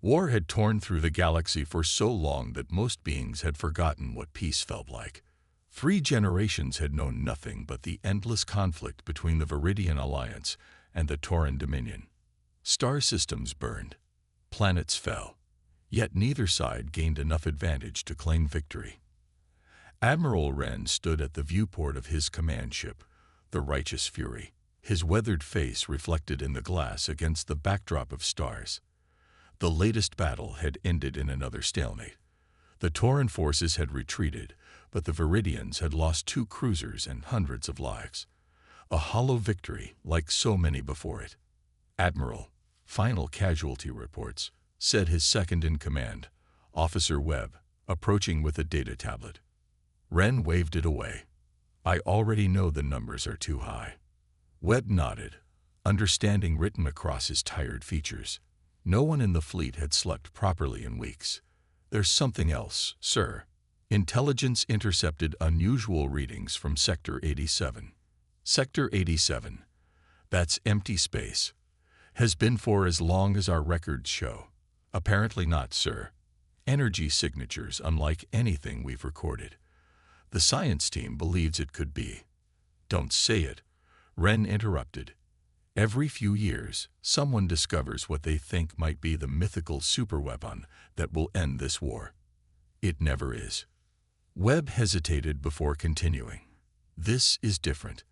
War had torn through the galaxy for so long that most beings had forgotten what peace felt like. 3 generations had known nothing but the endless conflict between the Viridian Alliance and the Tauran Dominion. Star systems burned, planets fell, yet neither side gained enough advantage to claim victory. Admiral Wren stood at the viewport of his command ship, the Righteous Fury, his weathered face reflected in the glass against the backdrop of stars. The latest battle had ended in another stalemate. The Tauran forces had retreated, but the Viridians had lost 2 cruisers and hundreds of lives. A hollow victory like so many before it. "Admiral, final casualty reports," said his second-in-command, Officer Webb, approaching with a data tablet. Wren waved it away. "I already know the numbers are too high." Webb nodded, understanding written across his tired features. No one in the fleet had slept properly in weeks. "There's something else, sir." Intelligence intercepted unusual readings from Sector 87. Sector 87, that's empty space, has been for as long as our records show. Apparently not, sir. Energy signatures unlike anything we've recorded. The science team believes it could be. "Don't say it," Wren interrupted. "Every few years, someone discovers what they think might be the mythical superweapon that will end this war. It never is." Webb hesitated before continuing. "This is different.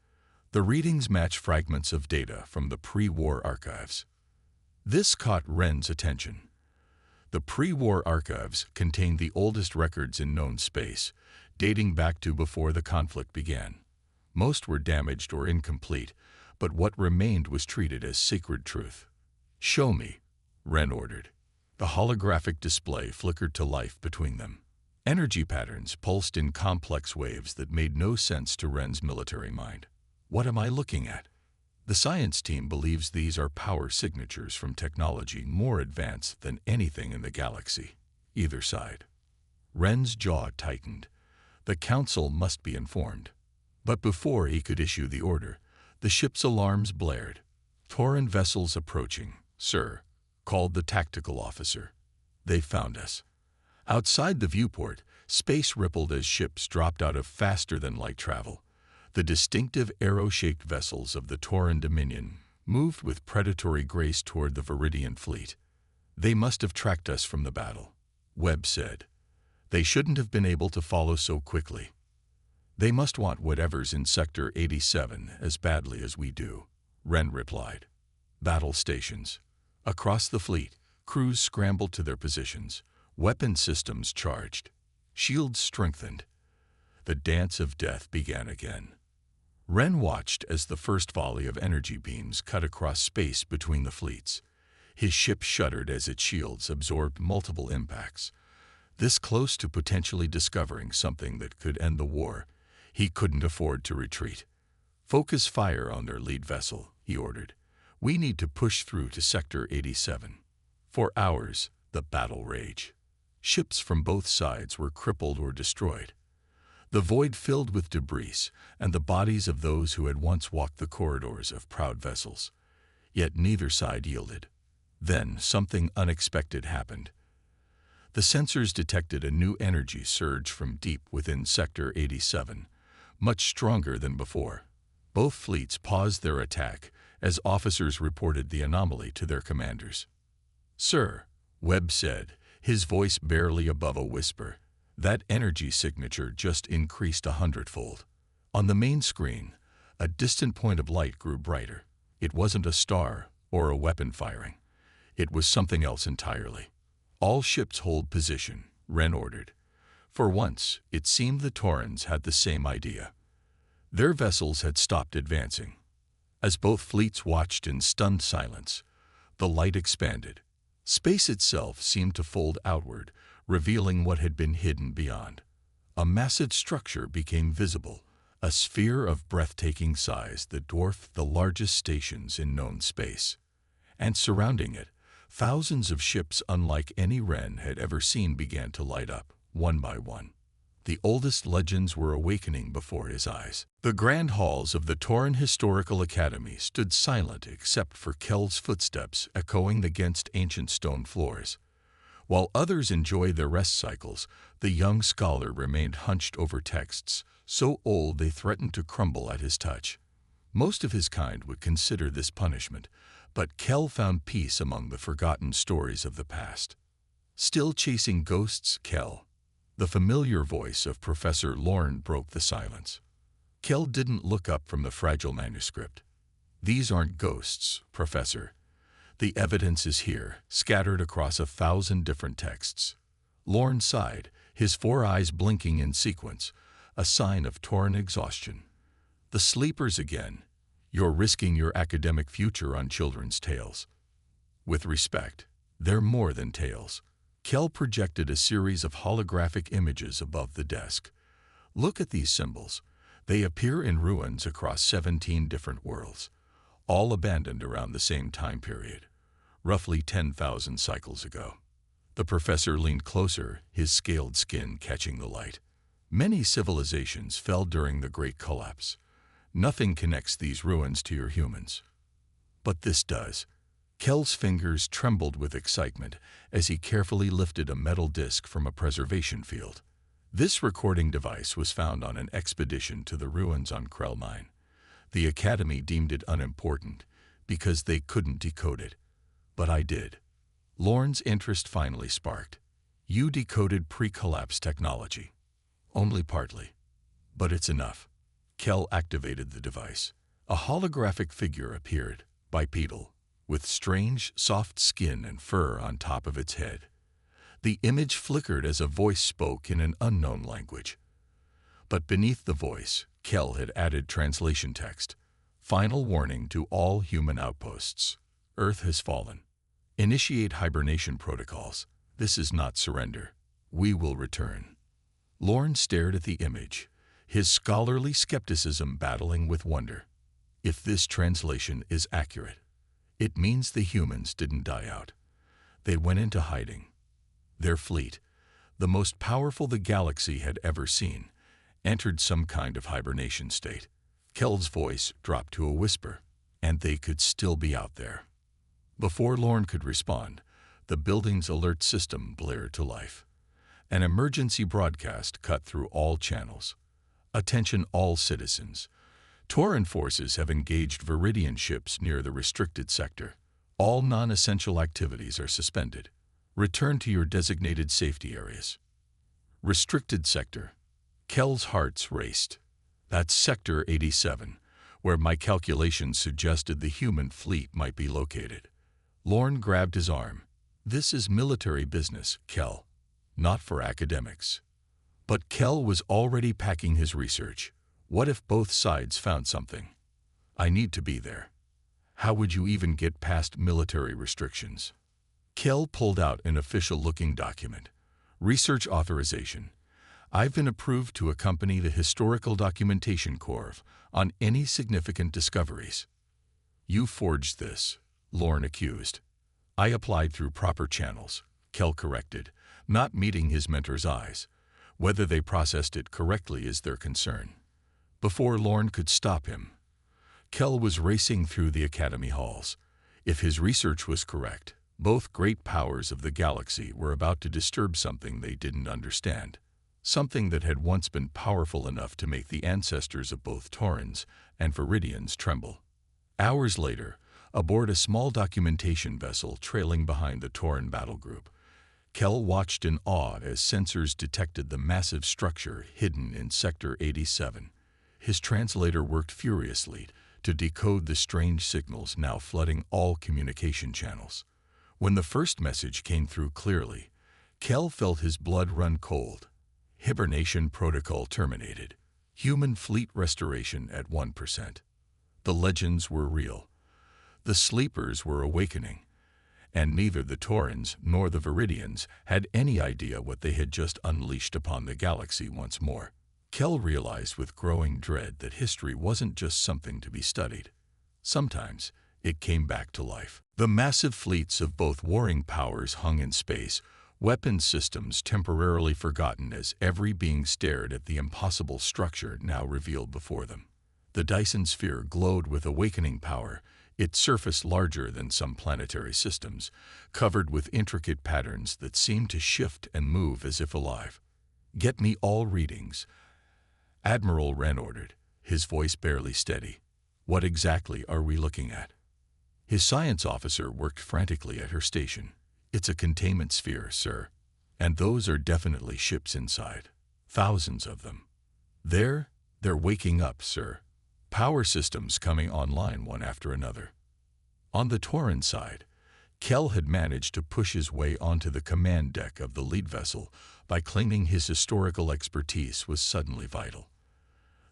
The readings match fragments of data from the pre-war archives." This caught Wren's attention. The pre-war archives contained the oldest records in known space, dating back to before the conflict began. Most were damaged or incomplete, but what remained was treated as sacred truth. "Show me," Wren ordered. The holographic display flickered to life between them. Energy patterns pulsed in complex waves that made no sense to Wren's military mind. "What am I looking at?" The science team believes these are power signatures from technology more advanced than anything in the galaxy. Either side. Wren's jaw tightened. The council must be informed. But before he could issue the order, the ship's alarms blared. "Tauran vessels approaching, sir," called the tactical officer. "They found us." Outside the viewport, space rippled as ships dropped out of faster-than-light travel. The distinctive arrow-shaped vessels of the Tauran Dominion moved with predatory grace toward the Viridian fleet. "They must have tracked us from the battle," Webb said. "They shouldn't have been able to follow so quickly. They must want whatever's in Sector 87 as badly as we do," Wren replied. Battle stations. Across the fleet, crews scrambled to their positions, weapon systems charged, shields strengthened. The dance of death began again. Wren watched as the first volley of energy beams cut across space between the fleets. His ship shuddered as its shields absorbed multiple impacts. This close to potentially discovering something that could end the war, he couldn't afford to retreat. "Focus fire on their lead vessel," he ordered. "We need to push through to Sector 87. For hours, the battle raged. Ships from both sides were crippled or destroyed. The void filled with debris and the bodies of those who had once walked the corridors of proud vessels. Yet neither side yielded. Then something unexpected happened. The sensors detected a new energy surge from deep within Sector 87, much stronger than before. Both fleets paused their attack as officers reported the anomaly to their commanders. "Sir," Webb said, his voice barely above a whisper, "that energy signature just increased 100-fold. On the main screen, a distant point of light grew brighter. It wasn't a star or a weapon firing. It was something else entirely." "All ships hold position," Wren ordered. For once, it seemed the Taurans had the same idea. Their vessels had stopped advancing. As both fleets watched in stunned silence, the light expanded. Space itself seemed to fold outward, revealing what had been hidden beyond. A massive structure became visible, a sphere of breathtaking size that dwarfed the largest stations in known space. And surrounding it, thousands of ships unlike any Wren had ever seen began to light up, one by one. The oldest legends were awakening before his eyes. The grand halls of the Tauran Historical Academy stood silent except for Kel's footsteps echoing against ancient stone floors. While others enjoyed their rest cycles, the young scholar remained hunched over texts, so old they threatened to crumble at his touch. Most of his kind would consider this punishment, but Kel found peace among the forgotten stories of the past. Still chasing ghosts, Kel? The familiar voice of Professor Lorne broke the silence. Kel didn't look up from the fragile manuscript. These aren't ghosts, Professor. The evidence is here, scattered across 1,000 different texts. Lorne sighed, his 4 eyes blinking in sequence, a sign of torn exhaustion. The sleepers again. You're risking your academic future on children's tales. With respect, they're more than tales. Kel projected a series of holographic images above the desk. Look at these symbols. They appear in ruins across 17 different worlds, all abandoned around the same time period, roughly 10,000 cycles ago. The professor leaned closer, his scaled skin catching the light. Many civilizations fell during the Great Collapse. Nothing connects these ruins to your humans. But this does. Kel's fingers trembled with excitement as he carefully lifted a metal disc from a preservation field. This recording device was found on an expedition to the ruins on Krellmine. The Academy deemed it unimportant because they couldn't decode it. But I did. Lorne's interest finally sparked. You decoded pre-collapse technology. Only partly. But it's enough. Kel activated the device. A holographic figure appeared, bipedal, with strange, soft skin and fur on top of its head. The image flickered as a voice spoke in an unknown language. But beneath the voice, Kel had added translation text. Final warning to all human outposts. Earth has fallen. Initiate hibernation protocols. This is not surrender. We will return. Lorne stared at the image, his scholarly skepticism battling with wonder. If this translation is accurate, it means the humans didn't die out. They went into hiding. Their fleet, the most powerful the galaxy had ever seen, entered some kind of hibernation state. Kel's voice dropped to a whisper, and they could still be out there. Before Lorne could respond, the building's alert system blared to life. An emergency broadcast cut through all channels. Attention all citizens. Tauran forces have engaged Viridian ships near the restricted sector. All non-essential activities are suspended. Return to your designated safety areas. Restricted sector. Kel's hearts raced. That's Sector 87, where my calculations suggested the human fleet might be located. Lorne grabbed his arm. This is military business, Kel. Not for academics. But Kel was already packing his research. What if both sides found something? I need to be there. How would you even get past military restrictions? Kel pulled out an official-looking document. Research authorization. I've been approved to accompany the Historical Documentation Corps on any significant discoveries. You forged this, Lorne accused. I applied through proper channels, Kel corrected, not meeting his mentor's eyes. Whether they processed it correctly is their concern. Before Lorne could stop him, Kel was racing through the Academy halls. If his research was correct, both great powers of the galaxy were about to disturb something they didn't understand. Something that had once been powerful enough to make the ancestors of both Taurans and Viridians tremble. Hours later, aboard a small documentation vessel trailing behind the Tauran battle group, Kel watched in awe as sensors detected the massive structure hidden in Sector 87. His translator worked furiously to decode the strange signals now flooding all communication channels. When the first message came through clearly, Kel felt his blood run cold. Hibernation protocol terminated. Human fleet restoration at 1%. The legends were real. The sleepers were awakening, and neither the Taurans nor the Viridians had any idea what they had just unleashed upon the galaxy once more. Kel realized with growing dread that history wasn't just something to be studied. Sometimes it came back to life. The massive fleets of both warring powers hung in space, weapons systems temporarily forgotten as every being stared at the impossible structure now revealed before them. The Dyson sphere glowed with awakening power, its surface larger than some planetary systems, covered with intricate patterns that seemed to shift and move as if alive. "Get me all readings," Admiral Wren ordered, his voice barely steady. "What exactly are we looking at?" His science officer worked frantically at her station. "It's a containment sphere, sir. And those are definitely ships inside. Thousands of them. They're waking up, sir. Power systems coming online one after another." On the Tauran side, Kel had managed to push his way onto the command deck of the lead vessel by claiming his historical expertise was suddenly vital.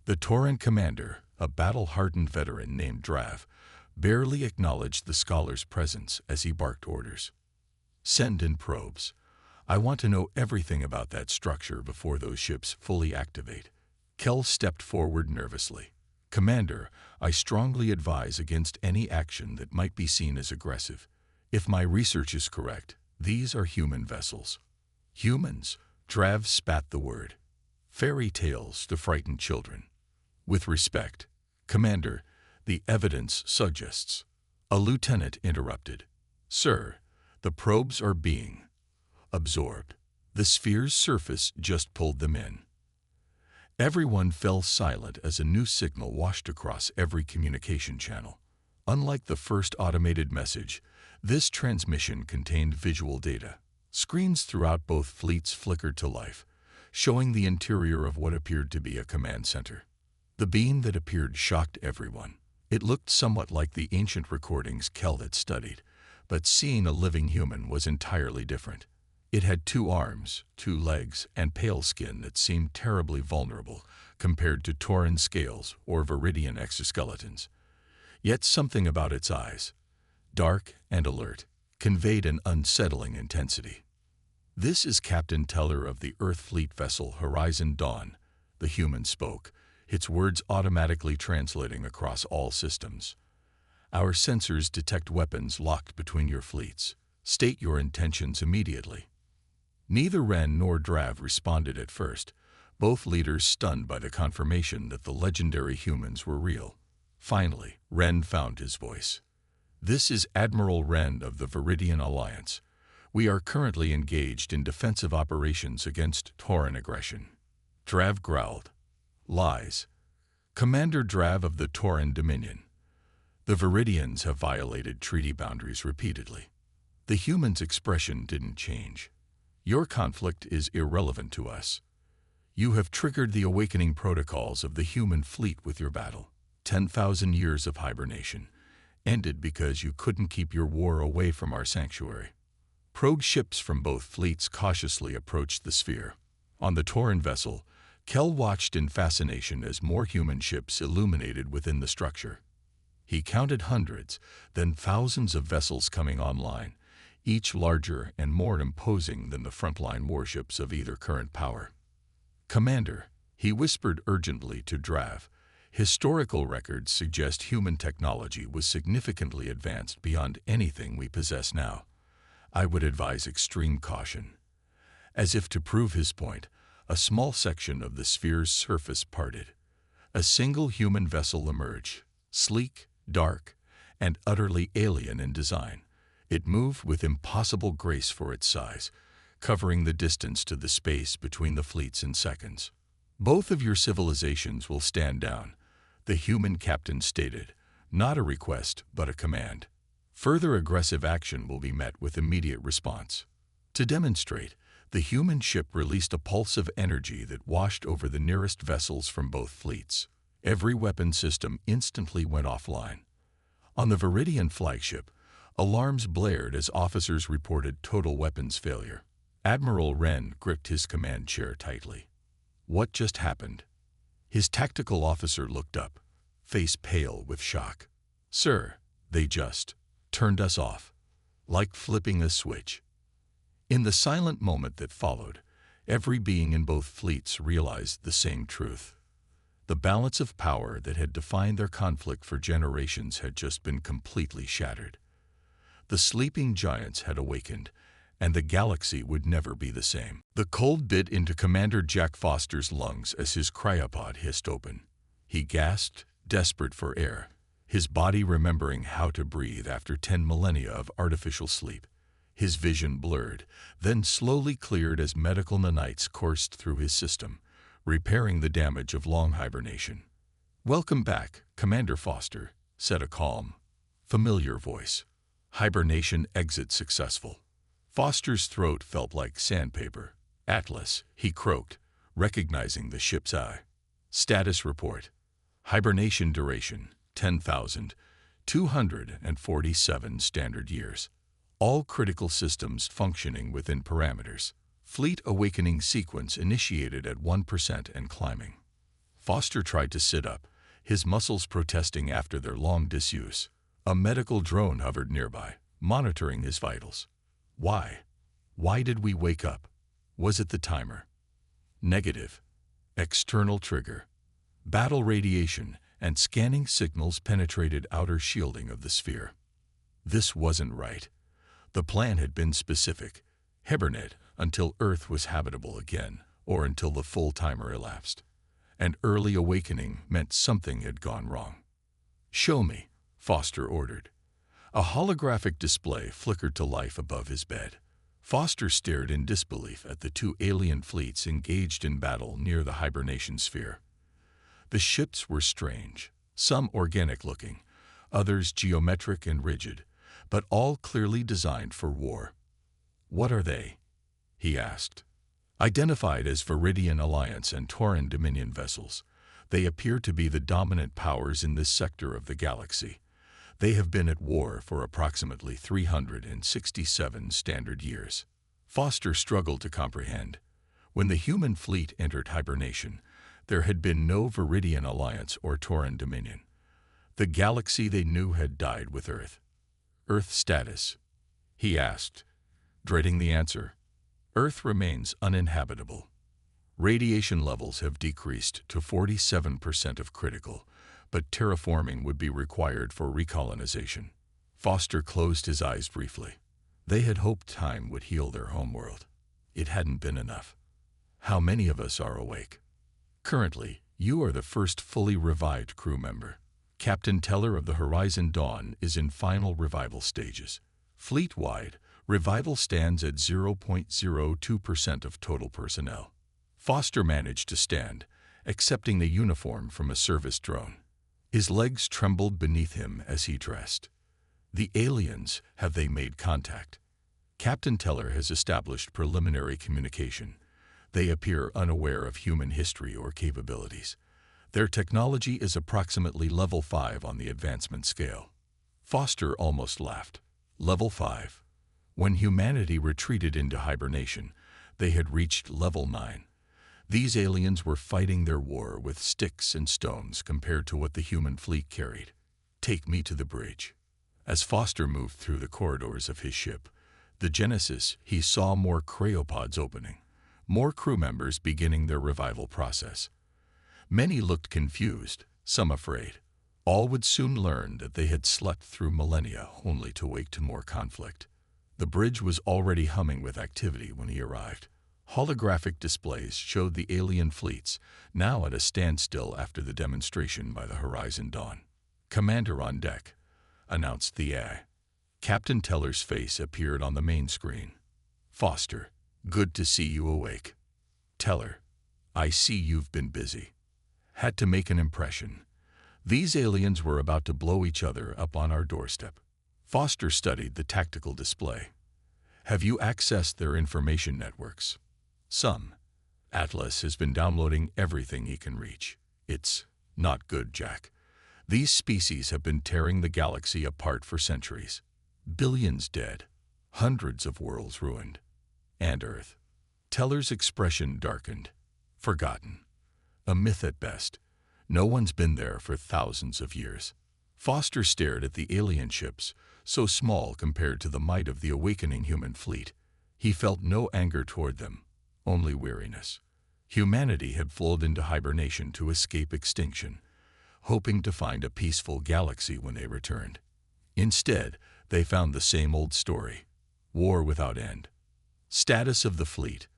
The Tauran commander, a battle-hardened veteran named Drav, barely acknowledged the scholar's presence as he barked orders. "Send in probes. I want to know everything about that structure before those ships fully activate." Kel stepped forward nervously. "Commander, I strongly advise against any action that might be seen as aggressive. If my research is correct, these are human vessels." "Humans?" Drav spat the word. "Fairy tales to frighten children." "With respect, Commander, the evidence suggests." A lieutenant interrupted. "Sir, the probes are being absorbed. The sphere's surface just pulled them in." Everyone fell silent as a new signal washed across every communication channel. Unlike the first automated message, this transmission contained visual data. Screens throughout both fleets flickered to life, showing the interior of what appeared to be a command center. The beam that appeared shocked everyone. It looked somewhat like the ancient recordings Kel had studied, but seeing a living human was entirely different. It had 2 arms, 2 legs, and pale skin that seemed terribly vulnerable compared to Tauran scales or Viridian exoskeletons. Yet something about its eyes, dark and alert, conveyed an unsettling intensity. "This is Captain Teller of the Earth Fleet vessel Horizon Dawn," the human spoke, its words automatically translating across all systems. "Our sensors detect weapons locked between your fleets. State your intentions immediately." Neither Wren nor Drav responded at first, both leaders stunned by the confirmation that the legendary humans were real. Finally, Wren found his voice. "This is Admiral Wren of the Viridian Alliance. We are currently engaged in defensive operations against Tauran aggression." Drav growled. "Lies. Commander Drav of the Tauran Dominion. The Viridians have violated treaty boundaries repeatedly." The human's expression didn't change. "Your conflict is irrelevant to us. You have triggered the awakening protocols of the human fleet with your battle. 10,000 years of hibernation ended because you couldn't keep your war away from our sanctuary." Probe ships from both fleets cautiously approached the sphere. On the Tauran vessel, Kel watched in fascination as more human ships illuminated within the structure. He counted hundreds, then thousands of vessels coming online, each larger and more imposing than the frontline warships of either current power. "Commander," he whispered urgently to Drav, "historical records suggest human technology was significantly advanced beyond anything we possess now. I would advise extreme caution." As if to prove his point, a small section of the sphere's surface parted. A single human vessel emerged, sleek, dark, and utterly alien in design. It moved with impossible grace for its size, covering the distance to the space between the fleets in seconds. "Both of your civilizations will stand down," the human captain stated, not a request but a command. "Further aggressive action will be met with immediate response." To demonstrate, the human ship released a pulse of energy that washed over the nearest vessels from both fleets. Every weapon system instantly went offline. On the Viridian flagship, alarms blared as officers reported total weapons failure. Admiral Wren gripped his command chair tightly. What just happened? His tactical officer looked up, face pale with shock. "Sir, they just turned us off, like flipping a switch." In the silent moment that followed, every being in both fleets realized the same truth. The balance of power that had defined their conflict for generations had just been completely shattered. The sleeping giants had awakened, and the galaxy would never be the same. The cold bit into Commander Jack Foster's lungs as his cryopod hissed open. He gasped, desperate for air, his body remembering how to breathe after 10 millennia of artificial sleep. His vision blurred, then slowly cleared as medical nanites coursed through his system, repairing the damage of long hibernation. "Welcome back, Commander Foster," said a calm, familiar voice. "Hibernation exit successful." Foster's throat felt like sandpaper. "Atlas," he croaked, recognizing the ship's eye. "Status report. Hibernation duration, 10,247 standard years. All critical systems functioning within parameters. Fleet awakening sequence initiated at 1% and climbing." Foster tried to sit up, his muscles protesting after their long disuse. A medical drone hovered nearby, monitoring his vitals. Why? Why did we wake up? Was it the timer? Negative. External trigger. Battle radiation and scanning signals penetrated outer shielding of the sphere. This wasn't right. The plan had been specific. Hibernate until Earth was habitable again, or until the full timer elapsed. And early awakening meant something had gone wrong. "Show me," Foster ordered. A holographic display flickered to life above his bed. Foster stared in disbelief at the two alien fleets engaged in battle near the hibernation sphere. The ships were strange, some organic-looking, others geometric and rigid, but all clearly designed for war. "What are they?" he asked. Identified as Viridian Alliance and Tauran Dominion vessels, they appear to be the dominant powers in this sector of the galaxy. They have been at war for approximately 367 standard years. Foster struggled to comprehend. When the human fleet entered hibernation, there had been no Viridian Alliance or Tauran Dominion. The galaxy they knew had died with Earth. "Earth status?" he asked, dreading the answer. "Earth remains uninhabitable. Radiation levels have decreased to 47% of critical, but terraforming would be required for recolonization." Foster closed his eyes briefly. They had hoped time would heal their homeworld. It hadn't been enough. "How many of us are awake?" "Currently, you are the first fully revived crew member. Captain Teller of the Horizon Dawn is in final revival stages. Fleet-wide, revival stands at 0.02% of total personnel." Foster managed to stand, accepting the uniform from a service drone. His legs trembled beneath him as he dressed. "The aliens, have they made contact?" "Captain Teller has established preliminary communication. They appear unaware of human history or capabilities. Their technology is approximately level 5 on the advancement scale." Foster almost laughed. Level 5. When humanity retreated into hibernation, they had reached level 9. These aliens were fighting their war with sticks and stones compared to what the human fleet carried. "Take me to the bridge." As Foster moved through the corridors of his ship, the Genesis, he saw more cryopods opening, more crew members beginning their revival process. Many looked confused, some afraid. All would soon learn that they had slept through millennia only to wake to more conflict. The bridge was already humming with activity when he arrived. Holographic displays showed the alien fleets, now at a standstill after the demonstration by the Horizon Dawn. "Commander on deck," announced the AI. Captain Teller's face appeared on the main screen. "Foster, good to see you awake." "Teller, I see you've been busy." "Had to make an impression. These aliens were about to blow each other up on our doorstep." Foster studied the tactical display. "Have you accessed their information networks?" "Some. Atlas has been downloading everything he can reach. It's not good, Jack. These species have been tearing the galaxy apart for centuries. Billions dead, hundreds of worlds ruined. And Earth." Teller's expression darkened. "Forgotten. A myth at best. No one's been there for thousands of years." Foster stared at the alien ships, so small compared to the might of the awakening human fleet. He felt no anger toward them, only weariness. Humanity had flowed into hibernation to escape extinction, hoping to find a peaceful galaxy when they returned. Instead, they found the same old story: war without end. "Status of the fleet?"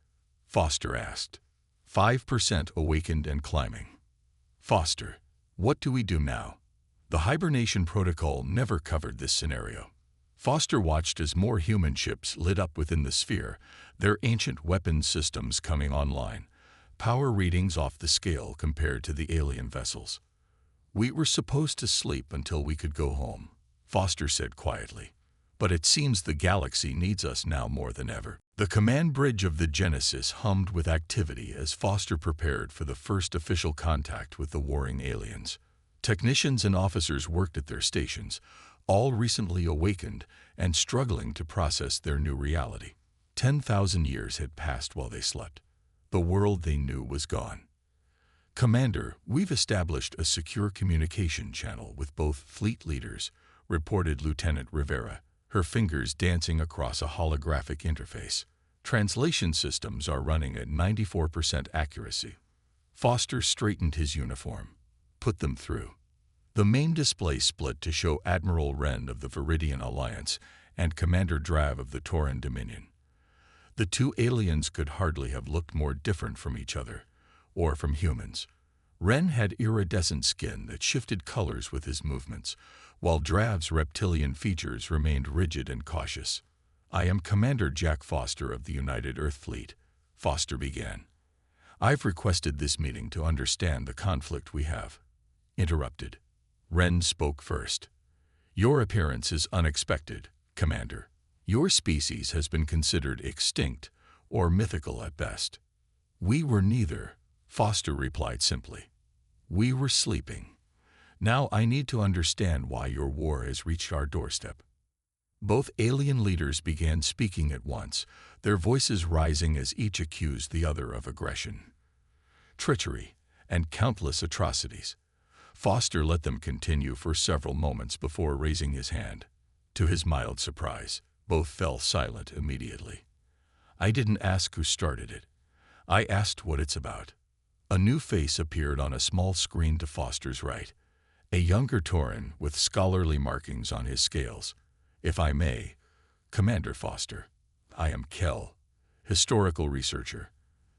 Foster asked. 5% awakened and climbing." "Foster, what do we do now?" The hibernation protocol never covered this scenario. Foster watched as more human ships lit up within the sphere, their ancient weapons systems coming online, power readings off the scale compared to the alien vessels. "We were supposed to sleep until we could go home," Foster said quietly. "But it seems the galaxy needs us now more than ever." The command bridge of the Genesis hummed with activity as Foster prepared for the first official contact with the warring aliens. Technicians and officers worked at their stations, all recently awakened and struggling to process their new reality. 10,000 years had passed while they slept. The world they knew was gone. "Commander, we've established a secure communication channel with both fleet leaders," reported Lieutenant Rivera, her fingers dancing across a holographic interface. "Translation systems are running at 94% accuracy." Foster straightened his uniform. "Put them through." The main display split to show Admiral Wren of the Viridian Alliance and Commander Drav of the Tauran Dominion. The two aliens could hardly have looked more different from each other, or from humans. Wren had iridescent skin that shifted colors with his movements, while Drav's reptilian features remained rigid and cautious. "I am Commander Jack Foster of the United Earth Fleet," Foster began. "I've requested this meeting to understand the conflict we have." Interrupted. Wren spoke first. "Your appearance is unexpected, Commander. Your species has been considered extinct or mythical at best." "We were neither," Foster replied simply. "We were sleeping. Now I need to understand why your war has reached our doorstep." Both alien leaders began speaking at once, their voices rising as each accused the other of aggression, treachery, and countless atrocities. Foster let them continue for several moments before raising his hand. To his mild surprise, both fell silent immediately. "I didn't ask who started it. I asked what it's about." A new face appeared on a small screen to Foster's right. A younger Tauran with scholarly markings on his scales. "If I may, Commander Foster, I am Kel, historical researcher.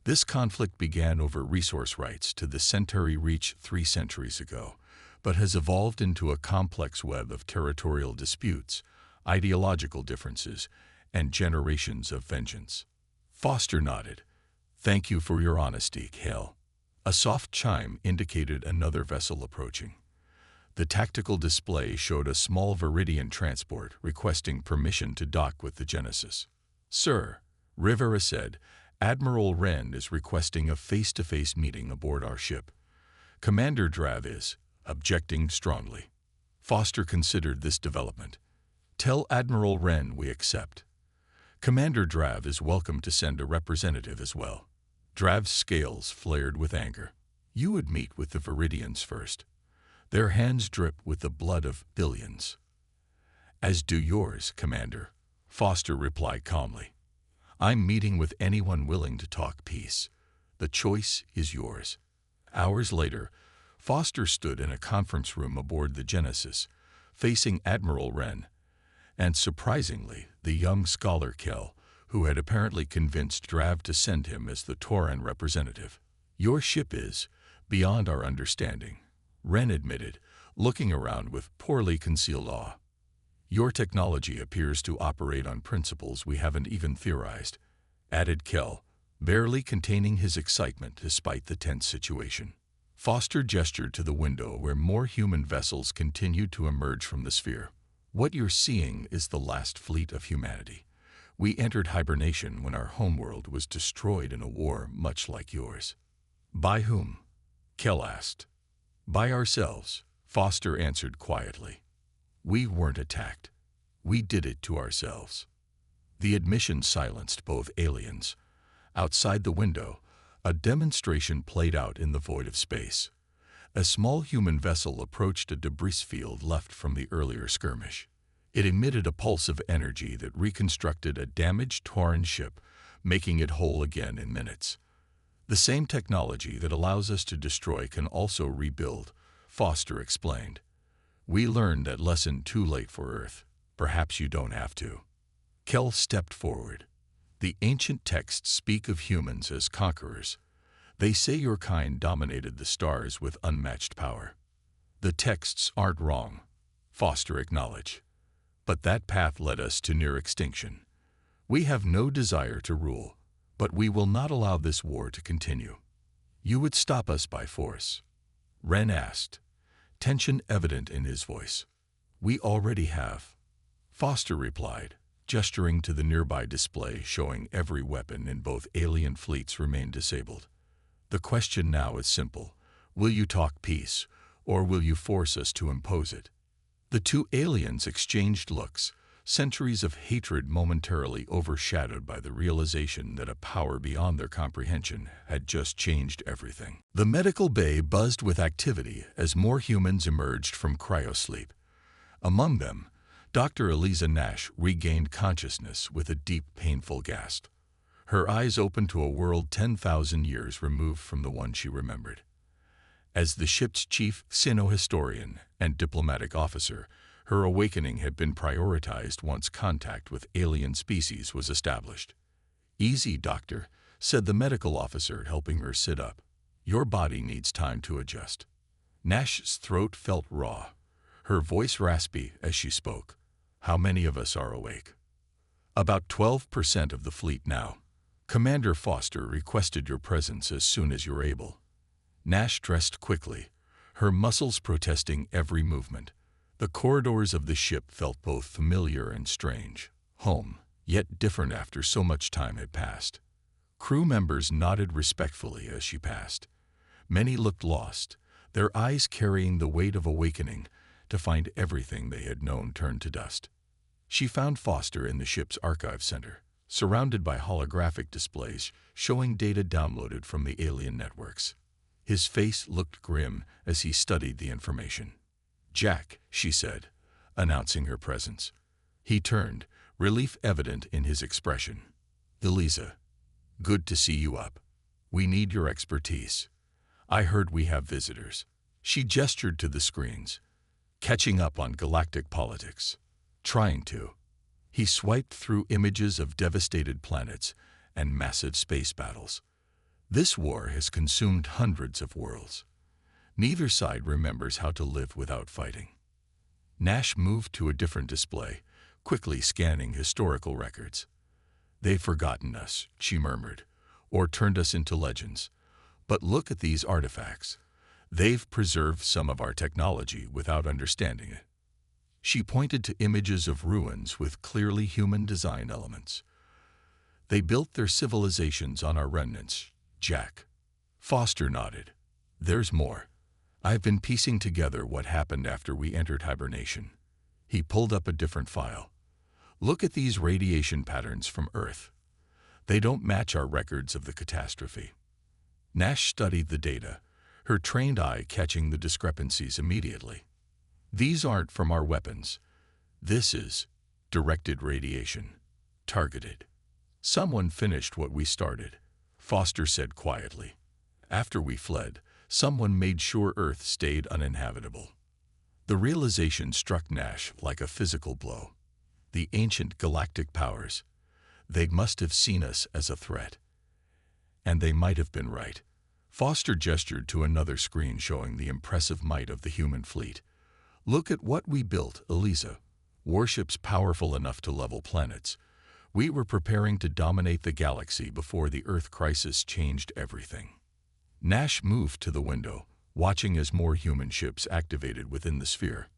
This conflict began over resource rights to the Centauri Reach 3 centuries ago, but has evolved into a complex web of territorial disputes, ideological differences, and generations of vengeance." Foster nodded. "Thank you for your honesty, Kel." A soft chime indicated another vessel approaching. The tactical display showed a small Viridian transport requesting permission to dock with the Genesis. "Sir," Rivera said, "Admiral Wren is requesting a face-to-face meeting aboard our ship. Commander Drav is objecting strongly." Foster considered this development. "Tell Admiral Wren we accept. Commander Drav is welcome to send a representative as well." Drav's scales flared with anger. "You would meet with the Viridians first. Their hands drip with the blood of billions." "As do yours, Commander," Foster replied calmly. "I'm meeting with anyone willing to talk peace. The choice is yours." Hours later, Foster stood in a conference room aboard the Genesis, facing Admiral Wren, and surprisingly, the young scholar Kel, who had apparently convinced Drav to send him as the Tauran representative. "Your ship is beyond our understanding," Wren admitted, looking around with poorly concealed awe. "Your technology appears to operate on principles we haven't even theorized," added Kel, barely containing his excitement despite the tense situation. Foster gestured to the window where more human vessels continued to emerge from the sphere. "What you're seeing is the last fleet of humanity. We entered hibernation when our homeworld was destroyed in a war much like yours." "By whom?" Kel asked. "By ourselves," Foster answered quietly. "We weren't attacked. We did it to ourselves." The admission silenced both aliens. Outside the window, a demonstration played out in the void of space. A small human vessel approached a debris field left from the earlier skirmish. It emitted a pulse of energy that reconstructed a damaged Tauran ship, making it whole again in minutes. "The same technology that allows us to destroy can also rebuild," Foster explained. "We learned that lesson too late for Earth. Perhaps you don't have to." Kel stepped forward. "The ancient texts speak of humans as conquerors. They say your kind dominated the stars with unmatched power. The texts aren't wrong, Foster acknowledged. But that path led us to near extinction. We have no desire to rule, but we will not allow this war to continue. You would stop us by force? Ren asked, tension evident in his voice. We already have, Foster replied, gesturing to the nearby display showing every weapon in both alien fleets remained disabled. The question now is simple. Will you talk peace, or will you force us to impose it? The two aliens exchanged looks, centuries of hatred momentarily overshadowed by the realization that a power beyond their comprehension had just changed everything. The medical bay buzzed with activity as more humans emerged from cryosleep. Among them, Dr. Eliza Nash regained consciousness with a deep, painful gasp. Her eyes opened to a world 10,000 years removed from the one she remembered. As the ship's chief sino-historian and diplomatic officer, her awakening had been prioritized once contact with alien species was established. Easy, doctor, said the medical officer, helping her sit up. Your body needs time to adjust. Nash's throat felt raw, her voice raspy as she spoke. How many of us are awake? About 12% of the fleet now. Commander Foster requested your presence as soon as you're able. Nash dressed quickly, her muscles protesting every movement. The corridors of the ship felt both familiar and strange. Home, yet different after so much time had passed. Crew members nodded respectfully as she passed. Many looked lost, their eyes carrying the weight of awakening to find everything they had known turned to dust. She found Foster in the ship's archive center, surrounded by holographic displays showing data downloaded from the alien networks. His face looked grim as he studied the information. Jack, she said, announcing her presence. He turned, relief evident in his expression. Eliza, good to see you up. We need your expertise. I heard we have visitors. She gestured to the screens. Catching up on galactic politics. Trying to. He swiped through images of devastated planets and massive space battles. This war has consumed hundreds of worlds. Neither side remembers how to live without fighting. Nash moved to a different display, quickly scanning historical records. They've forgotten us, she murmured, or turned us into legends. But look at these artifacts. They've preserved some of our technology without understanding it. She pointed to images of ruins with clearly human design elements. They built their civilizations on our remnants, Jack. Foster nodded. There's more. I've been piecing together what happened after we entered hibernation. He pulled up a different file. Look at these radiation patterns from Earth. They don't match our records of the catastrophe. Nash studied the data, her trained eye catching the discrepancies immediately. These aren't from our weapons. This is directed radiation. Targeted. Someone finished what we started, Foster said quietly. After we fled, someone made sure Earth stayed uninhabitable. The realization struck Nash like a physical blow. The ancient galactic powers. They must have seen us as a threat. And they might have been right. Foster gestured to another screen showing the impressive might of the human fleet. Look at what we built, Eliza. Warships powerful enough to level planets. We were preparing to dominate the galaxy before the Earth crisis changed everything. Nash moved to the window, watching as more human ships activated within the sphere.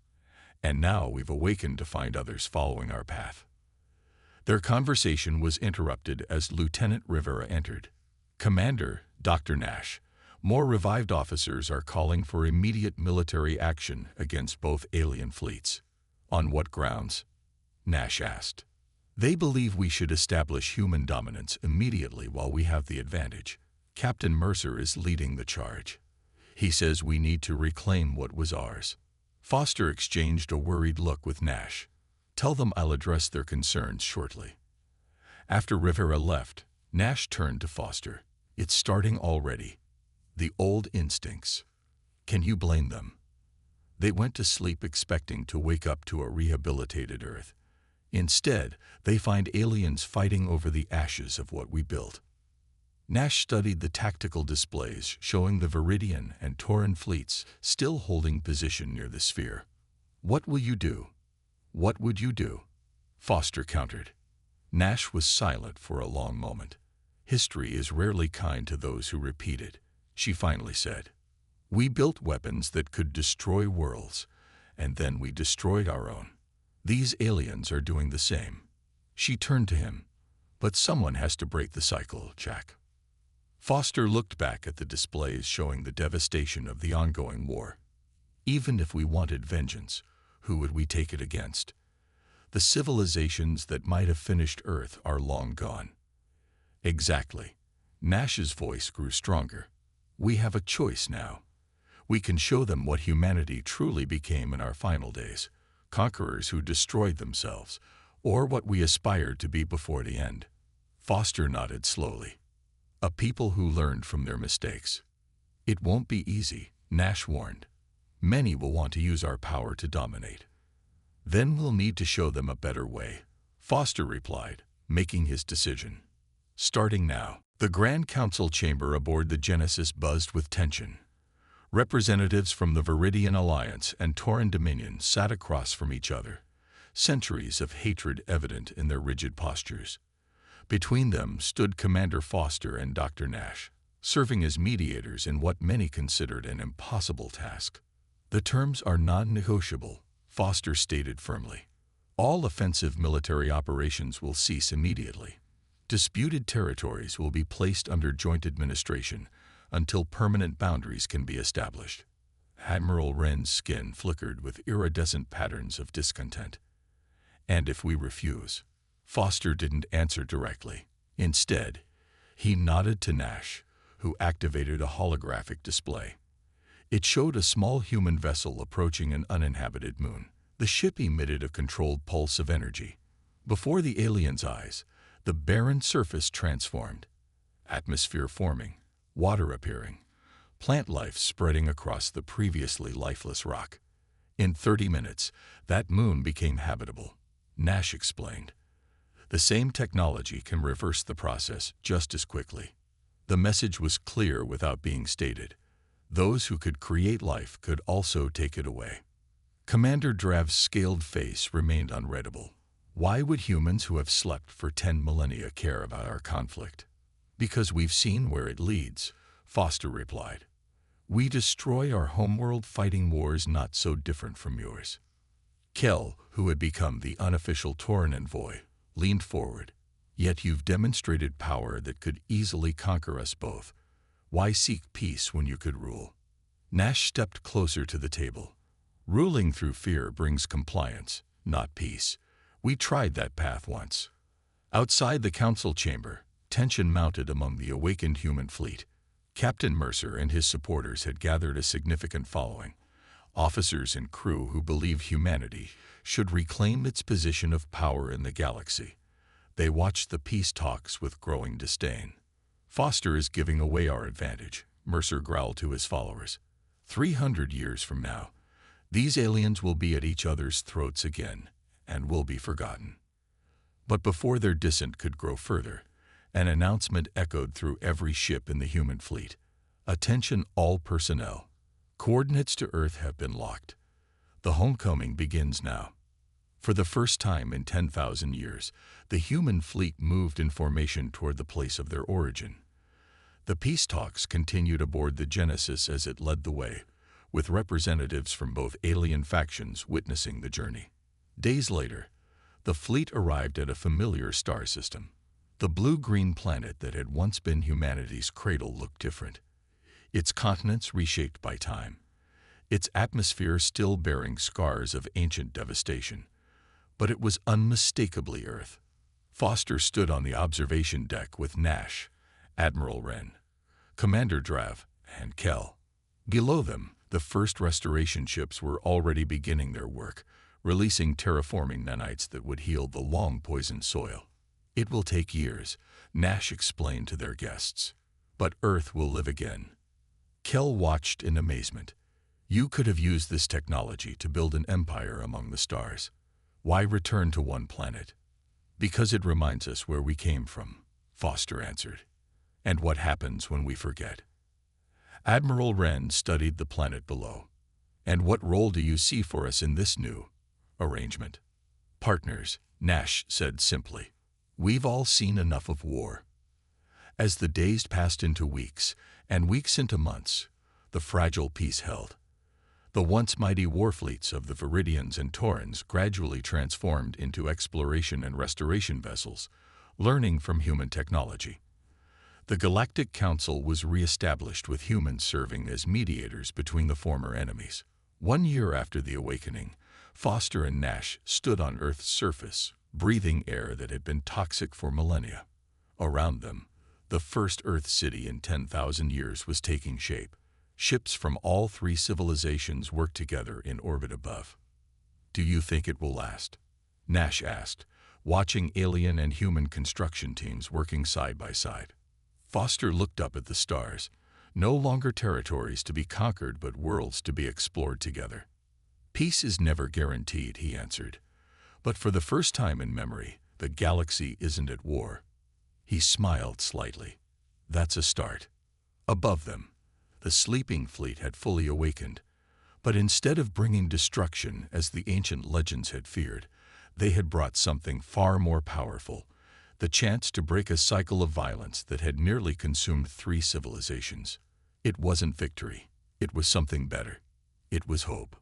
And now we've awakened to find others following our path. Their conversation was interrupted as Lieutenant Rivera entered. Commander, Dr. Nash, more revived officers are calling for immediate military action against both alien fleets. On what grounds? Nash asked. They believe we should establish human dominance immediately while we have the advantage. Captain Mercer is leading the charge. He says we need to reclaim what was ours. Foster exchanged a worried look with Nash. Tell them I'll address their concerns shortly. After Rivera left, Nash turned to Foster. It's starting already. The old instincts. Can you blame them? They went to sleep expecting to wake up to a rehabilitated Earth. Instead, they find aliens fighting over the ashes of what we built. Nash studied the tactical displays showing the Viridian and Tauran fleets still holding position near the sphere. "What will you do? What would you do?" Foster countered. Nash was silent for a long moment. "History is rarely kind to those who repeat it," she finally said. "We built weapons that could destroy worlds, and then we destroyed our own. These aliens are doing the same." She turned to him. "But someone has to break the cycle, Jack." Foster looked back at the displays showing the devastation of the ongoing war. "Even if we wanted vengeance, who would we take it against? The civilizations that might have finished Earth are long gone." "Exactly." Nash's voice grew stronger. "We have a choice now. We can show them what humanity truly became in our final days, conquerors who destroyed themselves, or what we aspired to be before the end." Foster nodded slowly. "A people who learned from their mistakes." "It won't be easy," Nash warned. "Many will want to use our power to dominate. Then we'll need to show them a better way," Foster replied, making his decision. Starting now. The Grand Council chamber aboard the Genesis buzzed with tension. Representatives from the Viridian Alliance and Tauran Dominion sat across from each other, centuries of hatred evident in their rigid postures. Between them stood Commander Foster and Dr. Nash, serving as mediators in what many considered an impossible task. "The terms are non-negotiable," Foster stated firmly. "All offensive military operations will cease immediately. Disputed territories will be placed under joint administration until permanent boundaries can be established." Admiral Wren's skin flickered with iridescent patterns of discontent. "And if we refuse?" Foster didn't answer directly. Instead, he nodded to Nash, who activated a holographic display. It showed a small human vessel approaching an uninhabited moon. The ship emitted a controlled pulse of energy. Before the aliens' eyes, the barren surface transformed. Atmosphere forming, water appearing, plant life spreading across the previously lifeless rock. In 30 minutes, that moon became habitable, Nash explained. "The same technology can reverse the process just as quickly." The message was clear without being stated. Those who could create life could also take it away. Commander Drav's scaled face remained unreadable. "Why would humans who have slept for 10 millennia care about our conflict?" "Because we've seen where it leads," Foster replied. "We destroy our homeworld fighting wars not so different from yours." Kel, who had become the unofficial Tauran envoy, leaned forward. "Yet you've demonstrated power that could easily conquer us both. Why seek peace when you could rule?" Nash stepped closer to the table. "Ruling through fear brings compliance, not peace. We tried that path once." Outside the council chamber, tension mounted among the awakened human fleet. Captain Mercer and his supporters had gathered a significant following, officers and crew who believed humanity should reclaim its position of power in the galaxy. They watched the peace talks with growing disdain. "Foster is giving away our advantage," Mercer growled to his followers. 300 years from now, these aliens will be at each other's throats again, and will be forgotten." But before their dissent could grow further, an announcement echoed through every ship in the human fleet. "Attention all personnel. Coordinates to Earth have been locked. The homecoming begins now." For the first time in 10,000 years, the human fleet moved in formation toward the place of their origin. The peace talks continued aboard the Genesis as it led the way, with representatives from both alien factions witnessing the journey. Days later, the fleet arrived at a familiar star system. The blue-green planet that had once been humanity's cradle looked different, its continents reshaped by time, its atmosphere still bearing scars of ancient devastation. But it was unmistakably Earth. Foster stood on the observation deck with Nash, Admiral Wren, Commander Drav, and Kel. Below them, the first restoration ships were already beginning their work, releasing terraforming nanites that would heal the long-poisoned soil. "It will take years," Nash explained to their guests. "But Earth will live again." Kel watched in amazement. "You could have used this technology to build an empire among the stars. Why return to one planet?" "Because it reminds us where we came from," Foster answered. And what happens when we forget? Admiral Wren studied the planet below. And what role do you see for us in this new arrangement? Partners, Nash said simply. We've all seen enough of war. As the days passed into weeks, and weeks into months, the fragile peace held. The once mighty war fleets of the Viridians and Taurans gradually transformed into exploration and restoration vessels, learning from human technology. The Galactic Council was re-established with humans serving as mediators between the former enemies. 1 year after the awakening, Foster and Nash stood on Earth's surface, breathing air that had been toxic for millennia. Around them, the first Earth city in 10,000 years was taking shape. Ships from all three civilizations worked together in orbit above. Do you think it will last? Nash asked, watching alien and human construction teams working side by side. Foster looked up at the stars, no longer territories to be conquered but worlds to be explored together. Peace is never guaranteed, he answered. But for the first time in memory, the galaxy isn't at war. He smiled slightly. That's a start. Above them, the sleeping fleet had fully awakened. But instead of bringing destruction as the ancient legends had feared, they had brought something far more powerful, the chance to break a cycle of violence that had nearly consumed 3 civilizations. It wasn't victory. It was something better. It was hope.